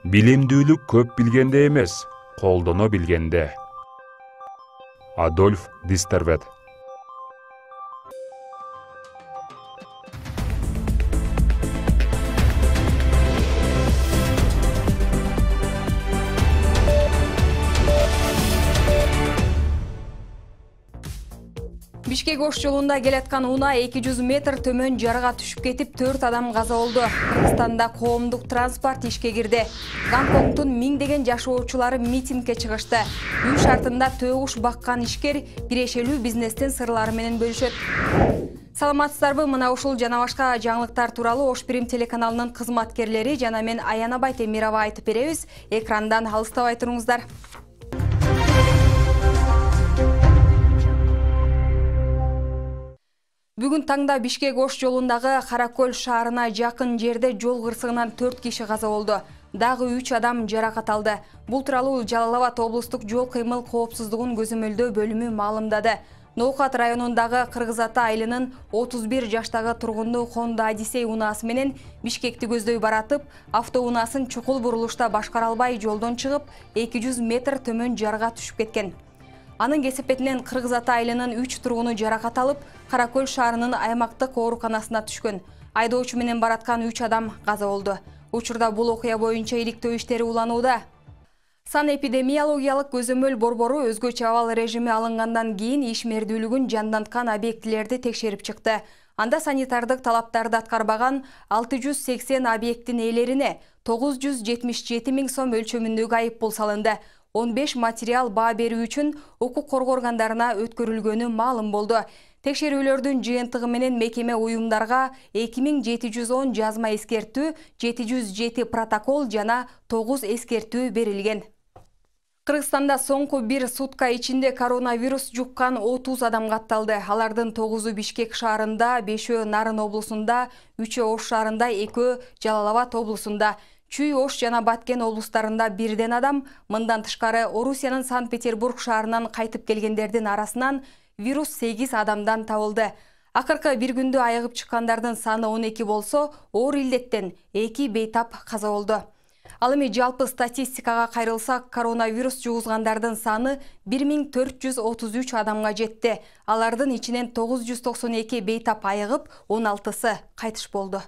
Билимдүүлүк көп билгенде эмес, колдоно билгенде. Адольф Дистервет. Бишкек Ош жолунда келаткан унаа 200 метр төмөн жарга түшүп кетип 4 адам каза болду. Кыргызстанда коомдук транспорт ишке кирди. Гонконгдун миңдеген жашоочулары митингге чыгышты. Үй шартында төгүш баккан ишкер кирешелүү бизнестин сырлары менен бөлүшөт. Саламатсыздарбы? Мына ушул жана башка жаңылыктар тууралуу Ош Прим телеканалынын кызматкерлери жана мен Аянабай Темирова айтып беребиз. Экрандан алыстабай туруңуздар. Бүгүн таңда Бишкек Ош жолундагы Каракөл шаарына жакын жерде жол кырсыгынан 4 киши каза болду. Дагы 3 адам жаракат алды. Бул тууралуу Жалал Абад облустук жол кыймыл коопсуздугун көзөмөлдөө бөлүмү маалымдады. Ноокат районундагы Кыргыз Ата айылынын 31 жаштагы тургуну Honda Odyssey унаасы менен Бишкекти көздөй баратып, автоунаасын чукул бурулушта башкара албай жолдон чыгып, 200 метр төмөн жарга түшүп кеткен. Анын кесепетинен Кыргыз Ата айылынын 3 тургуну жаракат алып, Каракөл шаарынын аймактык ооруканасына түшкөн. Айдоочу менен бараткан 3 адам каза болду. Учурда бул окуя боюнча иликтөө иштери уланууда. Санэпидемиологиялык көзөмөл борбору өзгөчө абал режими алынгандан кийин ишмердүүлүгүн жанданткан объектилерди текшерип чыкты. Анда санитардык талаптарды аткарбаган 680 объекттин ээлерине 977 000 сом өлчөмүндөгү айыппул салынды. 15 материал баа берүү үчүн укук коргоо органдарына өткөрүлгөнү маалым болду. Текшерүүлөрдүн жыйынтыгы менен мекеме уюмдарга 2710 жазма эскертүү, 707 протокол жана 9 эскертүү берилген. Кыргызстанда соңку бир сутка ичинде коронавирус жуккан 30 адам катталды. Алардын 9-у Бишкек шаарында, 5-өө Нарын облусунда, 3-өө Ош шаарында, 2-өө Жалал Абад облусунда. Чүй, Ош жана Баткен облустарында 1 адам, мындан тышкары Орусиянын Санкт-Петербург шаарынан кайтып келгендердин арасынан вирус 8 адамдан табылды. Акыркы бир күндө айыгып чыккандардын саны 12 болсо, оор илдеттен 2 бейтап каза болду. Ал эми жалпы статистикага кайрылсак, коронавирус жугузгандардын саны 1433 адамга жетти. Алардын ичинен 992 бейтап айыгып, 16сы кайтыш болду.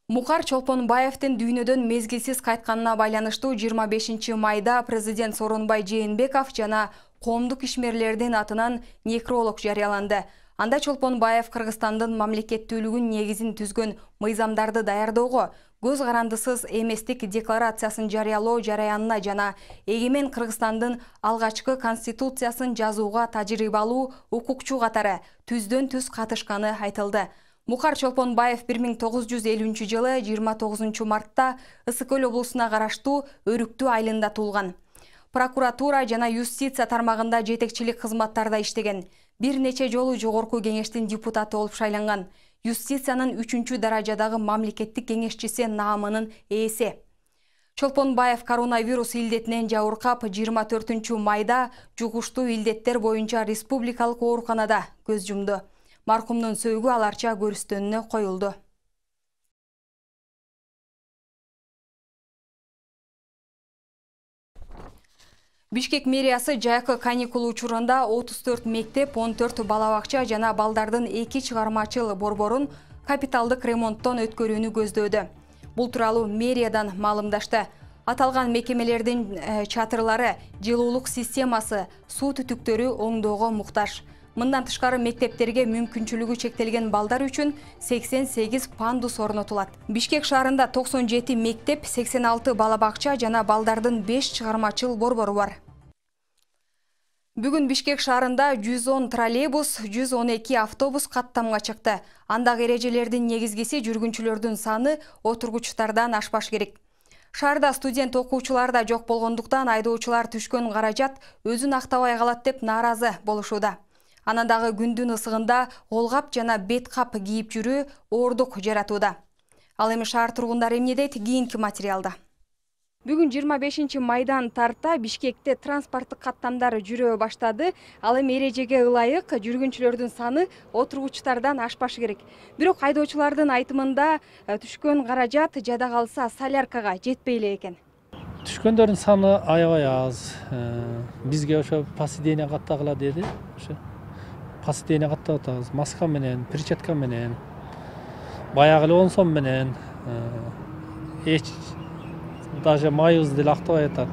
Мукар Чолпонбаевдин дүйнөдөн мезгилсиз кайтканына байланыштуу 25 майда президент Сооронбай Жээнбеков жана коомдук ишмерлердин атынан некролог жарыяланды. Анда Чолпонбаев Кыргызстандын мамлекеттүүлүгүн негизин түзгөн мыйзамдарды даярдоого, көз карандысыз эместик декларациясын жарыялоо жараянына жана эгемен Кыргызстандын алгачкы конституциясын жазууга тажрыйбалуу укукчу катары түздөн түз катышканы айтылды. Мукар Чолпонбаев 1950 жылы 29 мартта Ысык-Көл облусуна караштуу Өрүктүү айылында туулган. Прокуратура жана юстиция тармагында жетекчилик кызматтарда иштеген. Бир нече жолу жогорку кеңештин депутаты болуп шайланган. Юстициянын 3-чү даражадагы мамлекеттик кеңешчиси наамынын ээси. Чолпонбаев коронавирус илдетинен жабыркап 24 майда жугуштуу илдеттер боюнча республикалык ооруканада көз жумду. Маркумдун сөөгү аларча көрүстөнүнө коюлду. Бишкек мэриясы жайкы каникул учурунда 34 мектеп, 14 бала бакча жана балдардын 2 чыгармачыл борборун капиталдык ремонттон өткөрүүнү көздөөдө. Бул тууралуу мэриядан маалымдашты. Аталган мекемелердин чатырлары, жылуулук системасы, суу түтүктөрү оңдоого муктаж. Мындан тышкары мектептерге мүмкүнчүлүгү чектелген балдар үчүн 88 пандус орнотулат. Бишкек шаарында 97 мектеп, 86 бала бакча жана балдардын 5 чыгармачыл борбору бар. Бүгүн Бишкек шаарында 110 троллейбус, 112 автобус каттамга чыкты. Андагы эрежелердин негизгиси жүргүнчүлөрдүн саны отургучтардан ашпаш керек. Шаарда студент окуучулар да жок болгондуктан айдоочулар түшкөн каражат өзүн актабай калат деп нааразы болушууда. Анандагы күндүн ысыгында колгап жана бет кап кийип жүрүү оордук жаратууда. Ал эми шаар тургундары эмне дейт кийинки материалда. Бүгүн 25 майдан тарта Бишкекте транспорттук каттамдар жүрө баштады. Ал эми эрежеге ылайык жүргүнчүлөрдүн саны отургучтардан ашпашы керек. Бирок айдоочулардын айтымында түшкөн каражат жада калса соляркага жетпей эле экен. Түшкөндөрдүн саны аябай аз. Бизге ошо посидение каттагыла деди. Ошо посидение каттап атабыз. Маска менен, перчатка менен, баягы эле 10 сом менен, эч даже майыбызды деле актабай атат.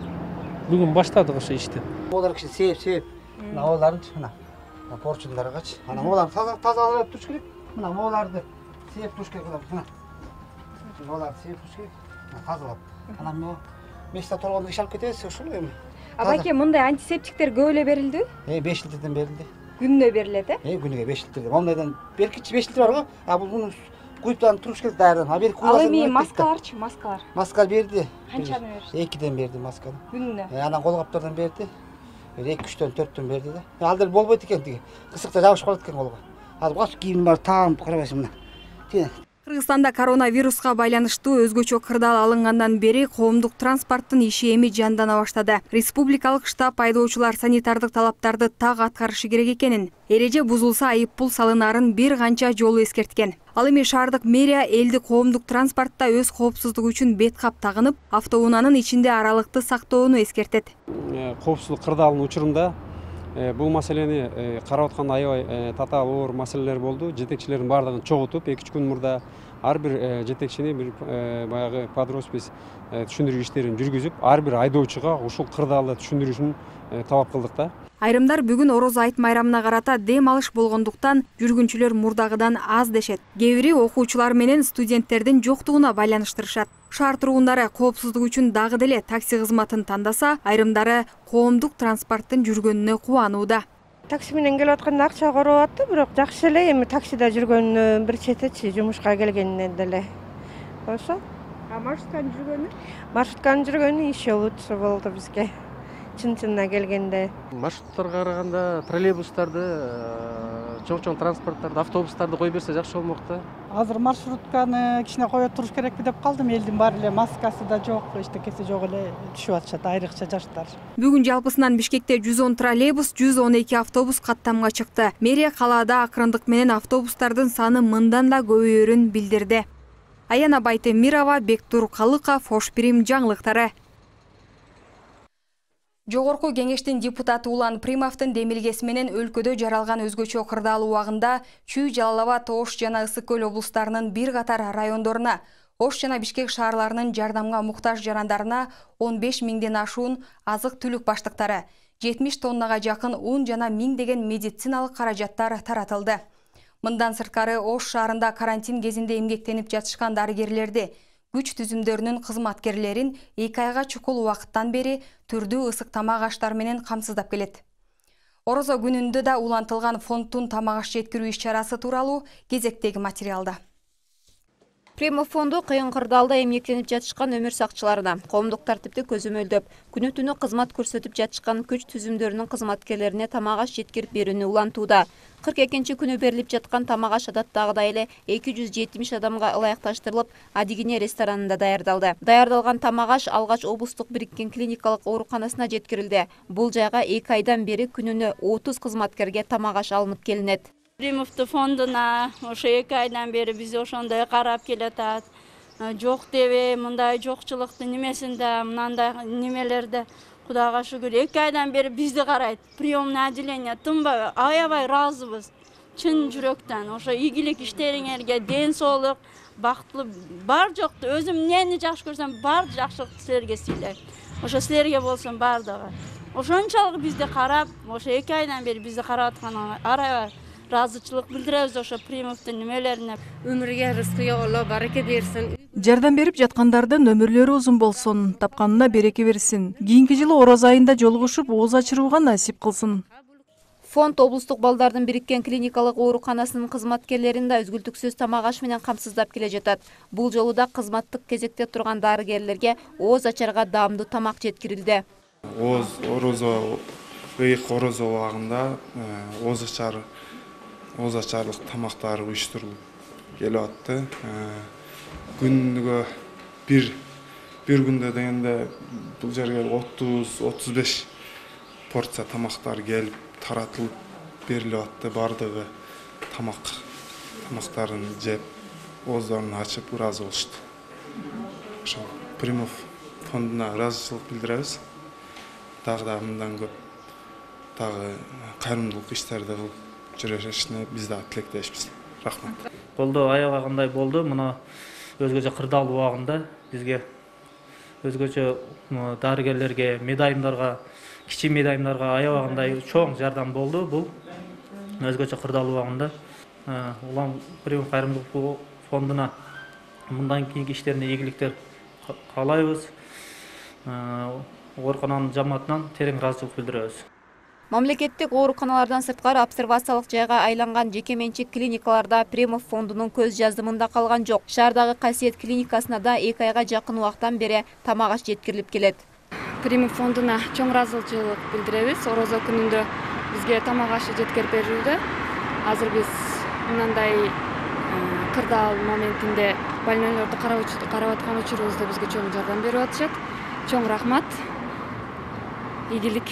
Бүгүн баштадык ошо ишти. Олар киши сеп, мына олардычы, мына порчундаргачы. Ана оларды тазалап туруш керек. Мына оларды сеп туруш керек, мына. Оларды сеп туруш керек. Тазалап. Ана мен мешітте тұрғанда иш алып кетесіз, ушул эми. Абаке, мындай антисептиктер көп эле берилди? 5 литрден берилди. Күнүнө берилет, Күнүгө 5 литрден. Мондайдан беркичи 5 литр бар го. Бул муну куйуптан туруш керек дайырдан. Бери ал эми маскаларчы, маскалар? Маска берди. Канчаны беришти? 2ден берди масканы. Күнүнө? Анан колгаптардан берди. 2-3төн 4төн берди да. Ал деле болбойт экен тиги. Кысыкта жабышып калат экен колго. Азыр баш кийим бар, таам карабайсың мына. Кыргызстанда коронавируска байланыштуу өзгөчө кырдаал алынгандан бери коомдук транспорттун иши эми жандана баштады. Республикалык штаб айдоочулар санитардык талаптарды так аткарышы керек экенин, эреже бузулса айыппул салынаарын бир канча жолу эскерткен. Ал эми шаардык мэрия элди коомдук транспортто өз коопсуздугу үчүн бет кап тагынып, автоунаанын ичинде аралыкты сактоону эскертет. Коопсуздук кырдаалынын учурунда бул маселени карап атканда аябай татаал оор маселелер болду. Жетекчилердин баардыгын чогултуп, 2-3 күн мурда ар бир жетекчини бир баягы подроспись түшүндүрүү иштерин жүргүзүп, ар бир айдоочуга ушул кырдаалды түшүндүрүшүн талап кылдык да. Айрымдар бүгүн Ороз айт майрамына карата дем алыш болгондуктан жүргүнчүлөр мурдагыдан аз дешет. Кээ бири окуучулар менен студенттердин жоктугуна байланыштырышат. Шаар тургундары коопсуздук үчүн дагы деле такси кызматын тандаса, айрымдары коомдук транспорттун жүргөнүнө кубанууда. Такси менен келип атканда акча короп атты, бирок жакшы эле, эми таксиде жүргөнүнө бир четечи, жумушка келгенине деле. Ошо. А маршрутканын жүргөнү? Маршрутканын жүргөнү иши лучше болду бизге. Чын-чынына келгенде. Маршруттарга караганда троллейбустарды, чоң транспорттарды, автобустарды кое берсе жакшы болмок да. Азыр маршрутканы кичине кое туруш керекпи деп калдым. Элдин баары эле маскасы да жок, эчтекеси жок эле түшүп атышат, айрыкча жаштар. Бүгүн жалпысынан Бишкекте 110 троллейбус, 112 автобус каттамга чыкты. Мэрия калаада акырындык менен автобустардын саны мындан да көбөйөрүн билдирди. Аяна Байтемирова, Бектур Калыков, Ош Прим жаңылыктары. Жогорку кеңештин депутаты Улан Примовдун демилгеси менен өлкөдө жаралган өзгөчө кырдаал убагында Чүй, Жалал Абад, Ош жана Ысык көл облустарынын бир катар райондоруна, Ош жана Бишкек шаарларынын жардамга муктаж жарандарына 15 миңден ашуун азык-түлүк баштыктары, 70 тоннага жакын un жана миңдеген медициналык каражаттар таратылды. Мындан сырткары Ош шаарында карантин кезинде эмгектенип жатышкан дарыгерлерди, күч түзүмдөрүнүн кызматкерлерин 2 айга чукул убакыттан бери түрдүү ысык тамак аштар менен камсыздап келет. Орозо күнүндө да улантылган фонддун тамак аш жеткирүү иш-чарасы тууралуу кезектеги материалда. Примов фонду кыйын кырдаалда эмгектенип жатышкан өмүр сакчыларына, коомдук тартипти көзөмөлдөп, күнү-түнү кызмат көрсөтүп жатышкан күч түзүмдөрүнүн кызматкерлерине тамак аш жеткирип берүүнү улантууда. 42-нчи күнү берилип жаткан тамак аш адаттагыдай эле 270 адамга ылайыкташтырылып, Адигине ресторанында даярдалды. Даярдалган тамак аш алгач облустук бириккен клиникалык ооруканасына жеткирилди. Бул жайга 2 айдан бери күнүнө 30 кызматкерге тамак аш алынып келинет. Примовду фондуна ошо 2 айдан бери биз ошондой карап келатат. Жок дебей, мындай жокчулуктун немесинде, мындай немелерде Кудайга шүгүр 2 айдан бери бизди карайт. Приемный отделение тынбай, аябай ыраазыбыз. Чын жүрөктөн. Ошо ийгилик иштериңерге ден соолук, бактылуу бар жокту өзүм эмнени жакшы көрсөм, бар жакшылык силерге сыйлайм. Ошо силерге болсун бардыгы. Ошончолук бизди карап, ошо 2 айдан бери бизди карап атканына аябай разычылык билдиребиз ошо Примовдун немелерине. Өмүргө рызкы Алла барака берсин. Жардам берип жаткандардын өмүрлөрү узун болсун, тапканына береке берсин. Кийинки жылы Ороз айында жолугушуп, ооз ачырууга насип кылсын. Фонд облустук балдардын бириккен клиникалык ооруканасынын кызматкерлерин да үзгүлтүксүз тамак аш менен камсыздап келе жатат. Бул жолу да кызматтык кезекте турган дарыгерлерге ооз ачарга даамдуу тамак жеткирилди. Ыйык орозо убагында ооз ачарлык тамактар уюштурулуп келип атты. Күнгө бир күндө дегенде бул жерге 30-35 порция тамактар келип таратылып берилип атты. Бардыгы тамактарын жеп, ооздорун ачып ыраазы болушту. Ошо Примов фондуна ыраазычылык билдиребиз. Дагы да мындан көп дагы кайрымдуулук иштерди кылып жүрүшүнө биз да тилектешпиз. Рахмат. Колдоо аябагандай болду. Мына өзгөчө кырдаал убагында бизге өзгөчө дарыгерлерге, медайымдарга, кичи медайымдарга аябагандай чоң жардам болду. Бул өзгөчө кырдаал убагында улам Примов кайрымдуулук фондуна мындан кийинки иштерине ийгиликтер каалайбыз. Оорукананын жамаатынан терең ыраазычылык билдиребиз. Мамлекеттик ооруканалардан сырткары обсервациялык жайга айланган жеке менчик клиникаларда Примов фондунун көз жазымында калган жок. Шаардагы Касиет клиникасына да 2 айга жакын убактан бери тамак аш жеткирилип келет. Примов фондуна чоң ыраазычылык билдиребиз. Орозо күнүндө бизге тамак ашы жеткирип берилди. Азыр биз мындай кырдаал моментинде больнойлорду карап аткан учурубузда бизге чоң жардам берип атышат. Чоң рахмат. Ийгилик.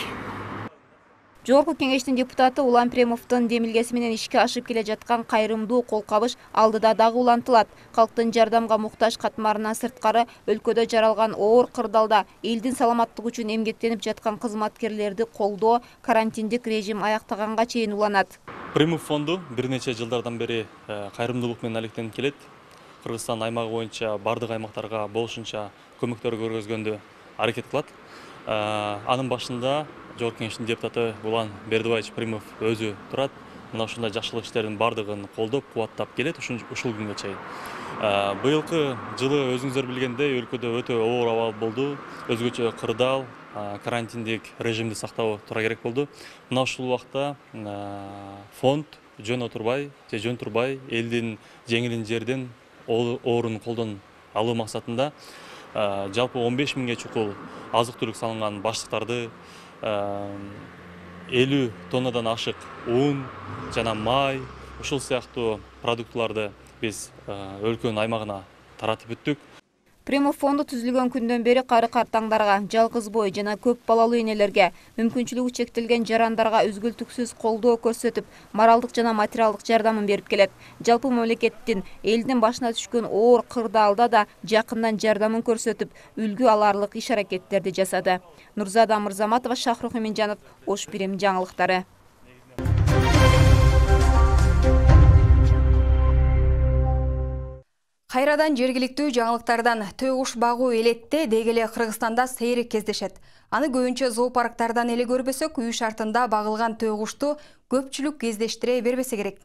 Жогорку кеңештин депутаты Улан Примовдун демилгеси менен ишке ашып келе жаткан кайрымдуу кол кабыш алдыда дагы улантылат. Калктын жардамга муктаж катмарынан сырткары өлкөдө жаралган оор кырдаалда элдин саламаттыгы үчүн эмгектенип жаткан кызматкерлерди колдоо карантиндик режим аяктаганга чейин уланат. Примов фонду бир нече жылдардан бери кайрымдуулук менен алектенип келет. Кыргызстан аймагы боюнча бардык аймактарга болушунча көмөктөр көргөзгөндү аракет кылат. Анын башында Жогорку кеңештин депутаты Улан Бердибаевич Примов өзү турат. Мына ушундай жакшылык иштердин бардыгын колдоп, кубаттап келет ушул күнгө чейин. Быйылкы жылы өзүңүздөр билгендей өлкөдө өтө оор абал болду. Өзгөчө кырдаал, карантиндик режимди сактоо туура керек болду. Мына ушул убакта фонд жөн турбай элдин жеңилин жерден оорун колдон алуу максатында жалпы 15 миңге чукул азык-түлүк салынган баштыктарды 50 тоннадан ашык un жана май ушул сыяктуу продуктларды биз өлкөнүн аймагына таратып бүттүк. Примов фонду түзүлгөн күндөн бери кары-картаңдарга, жалгыз бой жана көп балалуу энелерге, мүмкүнчүлүгү чектелген жарандарга үзгүлтүксүз колдоо көрсөтүп, моралдык жана материалдык жардамын берип келет. Жалпы мамлекеттин элдин башына түшкөн оор кырдаалда да жакындан жардамын көрсөтүп, үлгү аларлык иш-аракеттерди жасады. Нурзада Мырзаматова, Шахрух Эминжанов, Ош Бирим жаңылыктары. Кайрадан жергиликтүү жаңылыктардан төгүш багуу элетте дегеле Кыргызстанда сейрек кездешет. Аны көбүнчө зоопарктардан эле көрбөсөк, үй шартында багылган төгүштү көпчүлүк кездештире бербесе керек.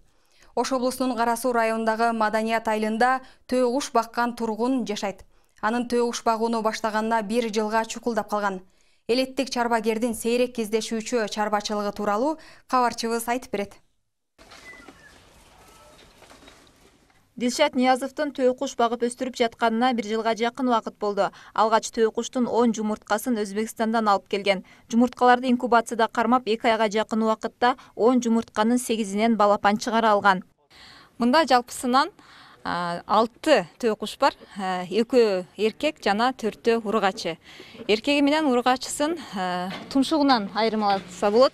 Ош облусунун Кара Суу районундагы Маданият айылында төгүш баккан тургун жашайт. Анын төгүш багууну баштаганына 1 жылга чукулдап калган. Элеттик чарбагердин сейрек кездешүүчү чарбачылыгы тууралуу кабарчыбыз айтып берет. Дилшат Ниязовдун төөкуш багып өстүрүп жатканына 1 жылга жакын убакыт болду. Алгач төөкуштун 10 жумурткасын Өзбекстандан алып келген. Жумурткаларды инкубацияда кармап 2 айга жакын убакытта 10 жумуртканын 8-инен балапан чыгара алган. Мында жалпысынан 6 төөкуш бар. 2 эркек жана 4 ургачы. Эркеги менен ургачысын тумшугунан айырмаласа болот.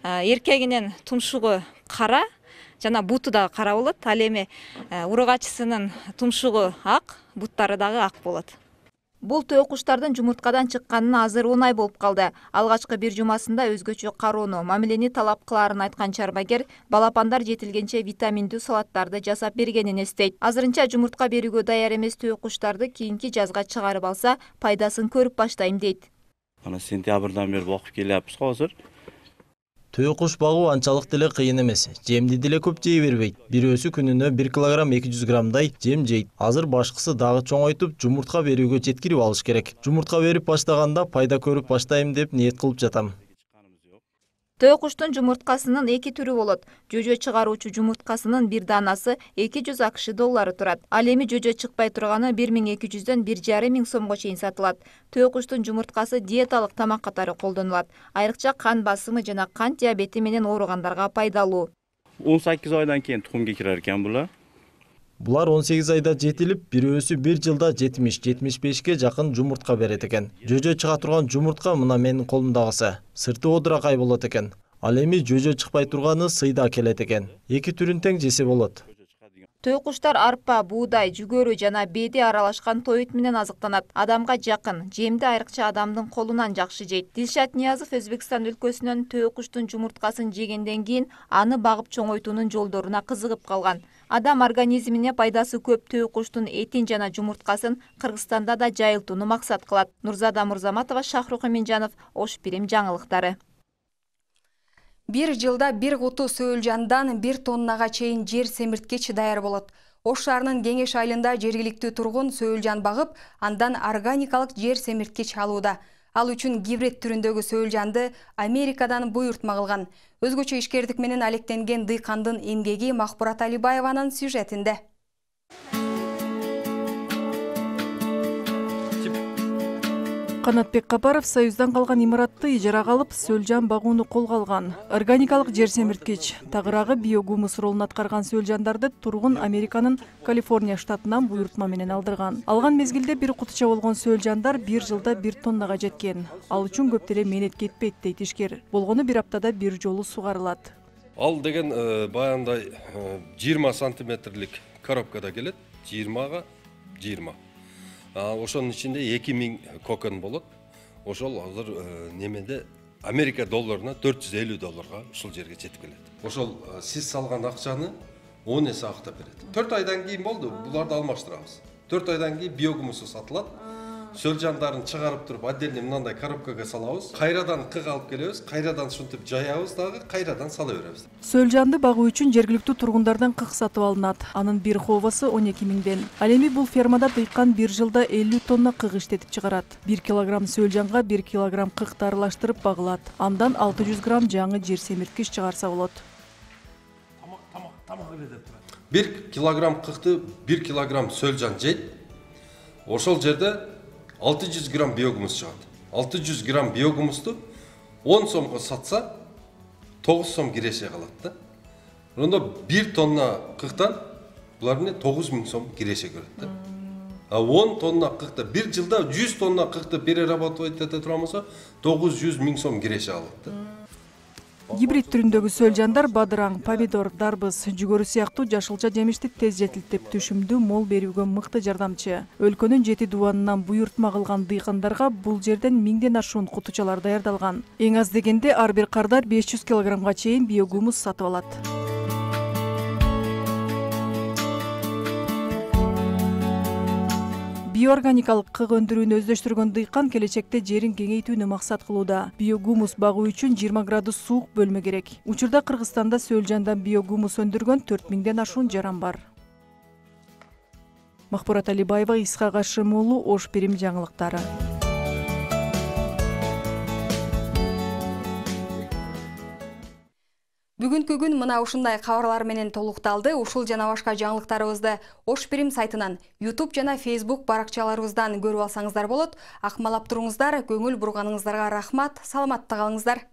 Эркегинин тумшугу кара, жана буту дагы кара болот. Ал эми ургачысынын тумшугу ак, буттары дагы ак болот. Бул төөкуштардын жумурткадан чыкканына азыр 10 ай болуп калды. Алгачкы 1 жумасында өзгөчө кароону, мамилени талап кылаарын айткан чарбагер балапандар жетилгенче витаминдүү салаттарды жасап бергенин эстейт. Азырынча жумуртка берүүгө даяр эмес төөкуштарды кийинки жазга чыгарып алса, пайдасын көрүп баштайм дейт. Ана сентябрдан бери окуп келяппыз го азыр. Төөкуш багуу анчалык деле кыйын эмес. Жемди деле көп жей бербейт. Бирөөсү күнүнө 1 килограмм 200 граммдай жем жейт. Азыр башкысы дагы чоңойтуп, жумуртка берүүгө жеткирип алыш керек. Жумуртка берип баштаганда пайда көрүп баштайм деп ниет кылып жатам. Төөкуштун жумурткасынын 2 түрү болот. Жөжө чыгаруучу жумурткасынын 1 данасы 200 акш доллары турат. Ал эми жөжө чыкпай турганы 1200дөн 1,5 сомго чейин сатылат. Төөкуштун жумурткасы диеталык тамак катары колдонулат. Айрыкча кан басымы жана кант диабети менен ооругандарга пайдалуу. 18 айдан кийин тукумга кирер экен булар. Булар 18 айда жетилип, бирөөсү 1 жылда 70-75ке жакын жумуртка берет экен. Жөжө чыга турган жумуртка мына менин колумдагысы. Сырты одуракай болот экен. Ал эми жөжө чыкпай турганы сыйда келет экен. 2 түрүн тең жесе болот. Тойкуштар арпа, буудай, жүгөрү жана беди аралашкан тоют менен азыктанат. Адамга жакын, жемди айрыкча адамдын колунан жакшы жейт. Дилшат Ниязов Өзбекстан өлкөсүнөн тойкуштун жумурткасын жегенден кийин аны багып чоңойтуунун жолдоруна кызыгып калган. Адам организмине пайдасы көп тойкуштун этин жана жумурткасын Кыргызстанда да жайылтууну максат кылат. Нурзада Мурзаматова, Шахрух Эминжанов, Ош Пирим жаңылыктары. Bir жылда bir куту сөөлжандан 1 тоннага чейин жер семирткич даяр болот. Ош шаарынын Кеңеш айылында жергиликтүү тургун сөөлжан багып, андан органикалык жер семирткич алууда. Ал үчүн гибрид түрүндөгү сөөлжанды Америкадан буйртма кылган. Өзгөчө ишкердик менен алектенген дыйкандын эмгеги Махбурат Алибаеванын сюжетинде. Канатбек Капаров Союздан калган имаратты ижарага алып, сөөлжан багууну колго алган. Органикалык жер семирткич, тагырагы биогумус ролун аткарган сөөлжандарды тургун Американын Калифорния штатынан буйртма менен алдырган. Алган мезгилде bir кутуча болгон сөөлжандар 1 жылда 1 тоннага жеткен. Ал үчүн көп деле менет кетпейт дейт ишкер. Болгону 1 аптада 1 жолу сугарылат. Ал деген баяндай 20 сантиметрлик коробкада келет, 20-га 20. Ошонун ичинде 2000 кокен болот. Ошол азыр немеде Америка долларына $450 ушул жерге жетип келет. Ошол сиз салган акчаны 10 эсе актап берет. 4 айдан кийин болду, буларды алмаштырабыз. 4 айдан кийин биогумусу сатылат. Сөөлжандарын чыгарып туруп, отдельный мындай коробкага салабыз. Кайрадан кыг алып келебиз, кайрадан шунтип жаябыз дагы, кайрадан сала беребиз. Сөөлжанды багуу үчүн жергиликтүү тургундардан кыг сатып алынат. Анын бир ховасы 12 миңден. Ал эми бул фермада дыйкан 1 жылда 50 тонна кыг иштетип чыгарат. 1 килограмм сөөлжанга 1 килограмм кыкты аралаштырып багылат. Андан 600 грамм жаңы жер семирткич чыгарса болот. 1 килограмм кыкты 1 килограмм сөөлжан жейт. Ошол жерде 600 грамм биогумус чыгат. 600 грамм биогумусту 10 сомго сатса 9 сом киреше калат да. Ошондо 1 тонна кыктан булар эмне 9000 сом киреше көрөт да. 10 тонна кыкты 1 жылда 100 тонна кыкты перерабатывать эте турган болсо 900 000 сом киреше алат да. Гибрид түрүндөгү сөөлжандар бадыраң, помидор, дарбыз, жүгөрү сыяктуу жашылча жемишти тез жетилтип, түшүмдүү мол берүүгө мыкты жардамчы. Өлкөнүн 7 дубанынан буйртма кылган дыйкандарга бул жерден 1000ден ашуун кутучалар даярдалган. Эң аз дегенде ар бир кардар 500 килограммга чейин биогумус сатып алат. Биоорганикалык кыг өндүрүүнү өздөштүргөн дыйкан келечекте жерин кеңейтүүнү максат кылууда. Биогумус багуу үчүн 20 градус суук бөлмө керек. Учурда Кыргызстанда сөөлжандан биогумус өндүргөн 4000ден ашуун жаран бар. Махбурат Алибаева, Исхак Ашим уулу, Ош Пирим жаңылыктары. Бүгүнкү күн мына ушундай кабарлар менен толукталды. Ушул жана башка жаңылыктарыбызды Ош Пирим сайтынан, YouTube жана Facebook баракчаларыбыздан көрүп алсаңыздар болот. Акмалап туруңуздар, көңүл бурганыңыздарга рахмат, саламатта калыңыздар.